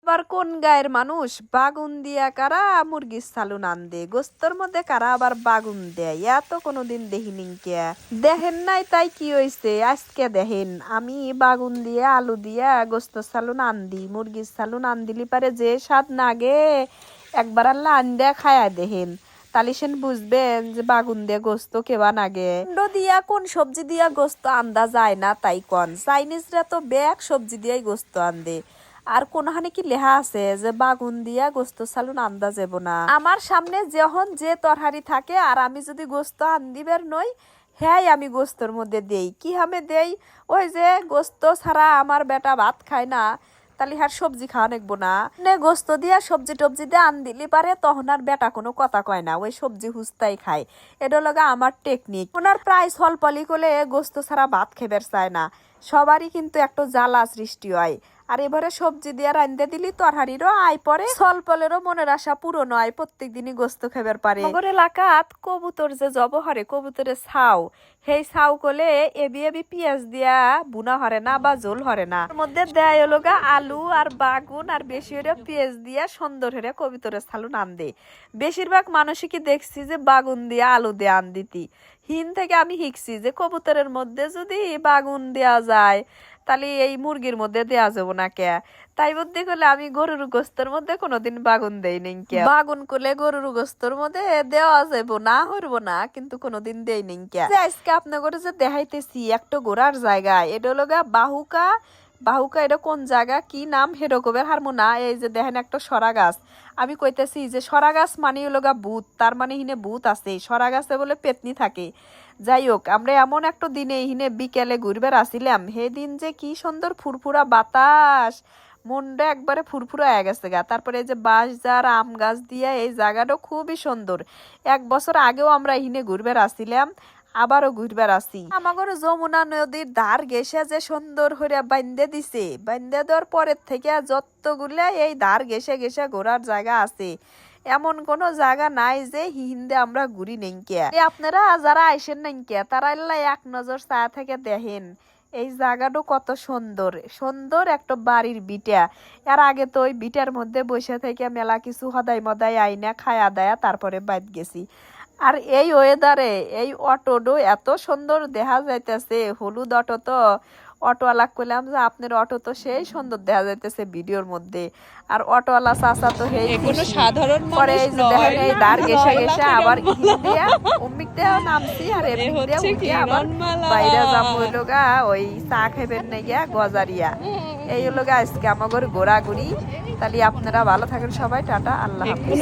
আবার কোন গায়ের মানুষ বাগুন দিয়া কারা মুরগির সালুন আনদে গোস্তর মধ্যে কারা আবার বাগুন দেয় এত কোনোদিন দেখিনি কে দেখেন নাই তাই কি হইছে আজকে দেখেন আমি বাগুন দিয়ে আলু দিয়া গোস্ত সালুন আনদি মুরগির সালুন আনদিলি পারে যে স্বাদ নাগে একবার আল্লাহ আন্দা খায়া দেখেন তালিশেন বুঝবেন যে বাগুন দিয়ে গোস্ত কেবা নাগে দিয়া কোন সবজি দিয়া গোস্ত আন্দা যায় না তাই কন চাইনিজরা তো ব্যাগ সবজি দিয়াই গোস্ত আন্দে আর কোনখানে কি লেখা আছে যে বাগুন দিয়া গোস্ত সালুন আন্দা যাব না আমার সামনে যখন যে তরহারি থাকে আর আমি যদি গোস্ত আন্দিবের নই হ্যাঁ আমি গোস্তর মধ্যে দেই কি হামে দেই ওই যে গোস্ত ছাড়া আমার বেটা ভাত খায় না তাহলে আর সবজি খাওয়া নেকবো না গোস্ত দিয়া সবজি টবজি দিয়ে আন দিলি পারে তখন আর বেটা কোনো কথা কয় না ওই সবজি হুস্তাই খায় এটা লগা আমার টেকনিক ওনার প্রায় সলপলি করলে গোস্ত ছাড়া ভাত খেবার চায় না সবারই কিন্তু একটা জ্বালা সৃষ্টি হয় আর এবারে সবজি দিয়ে রান্ধে দিলি তরহারিরও আয় পরে সলপলেরও মনের আশা পূরণ হয় প্রত্যেক দিনই গোস্ত খাবার পারে আমার এলাকাত কবুতর যে জব হরে কবুতরের ছাউ সেই ছাউ কলে এবি এবি পিঁয়াজ দিয়া বুনা হরে না বা জোল হরে না মধ্যে দেয় লগা আলু আর বাগুন আর বেশি হরে পেঁয়াজ দিয়া সুন্দর হরে কবুতরের ছালু নাম দে বেশিরভাগ মানুষই কি দেখছি যে বাগুন দিয়া আলু দিয়ে আন দিতি হিন থেকে আমি শিখছি যে কবুতরের মধ্যে যদি বাগুন দেয়া যায় তাহলে এই মুরগির মধ্যে দেয়া যাবো না কে তাই বুদ্ধি করলে আমি গরুর গোস্তর মধ্যে কোনোদিন বাগুন দেই নেই কে বাগুন করলে গরুর গোস্তর মধ্যে দেওয়া যাবো না হইবো না কিন্তু কোনোদিন দেই নেই কে আজকে আপনাদের যে দেখাইতেছি একটা ঘোরার জায়গা এটা লগা বাহুকা এটা কোন জায়গা কি নাম হেরকমের হারমো না এই যে দেখেন একটা সরা গাছ আমি কইতেছি যে সরা গাছ মানে লগা ভূত তার মানে হিনে ভূত আছে সরা গাছে বলে পেতনি থাকে যাই হোক আমরা এমন একটা দিনে হিনে বিকেলে ঘুরবার আসিলাম সেদিন যে কি সুন্দর ফুরফুরা বাতাস মনটা একবারে ফুরফুরা হয়ে গেছে গা তারপরে এই যে বাঁশঝার আম গাছ দিয়া এই জায়গাটা খুবই সুন্দর 1 বছর আগেও আমরা হিনে ঘুরবার আসিলাম আবারও ঘুরবার আসি আমাগর যমুনা নদীর ধার গেসে যে সুন্দর হইয়া বান্ধে দিছে বান্ধে দেওয়ার পরের থেকে যতগুলা এই ধার গেসে গেসে ঘোরার জায়গা আছে এমন কোন জায়গা নাই যে হিন্দে আমরা ঘুরি নেই কে আপনারা যারা আইসেন নাই কে তারা এক নজর চা থেকে দেখেন এই জায়গাটা কত সুন্দর সুন্দর একটা বাড়ির বিটা এর আগে তো ওই বিটার মধ্যে বসে থেকে মেলা কিছু হদাই মদাই আইনা খায়া দায়া তারপরে বাইত গেছি আর এই ওয়েদারে এই অটোডো এত সুন্দর দেখা যাইতেছে হলুদ অটো তো অটোওয়ালা কইলাম যে আপনার অটো তো সেই সুন্দর দেখা যাইতেছে ভিডিওর মধ্যে আর অটোওয়ালা চাচা তো কোনো সাধারণ পরে এই যে দেখেন এই দাঁড় গেসে গেসে আবার ইন্ডিয়া অমিক দেওয়া নামছি আর এমনি আবার বাইরে যাবো হইলো গা ওই চা খাইবেন না গিয়া গজারিয়া এই হলো গা আজকে আমার ঘোরাঘুরি তাহলে আপনারা ভালো থাকেন সবাই টাটা আল্লাহ হাফেজ।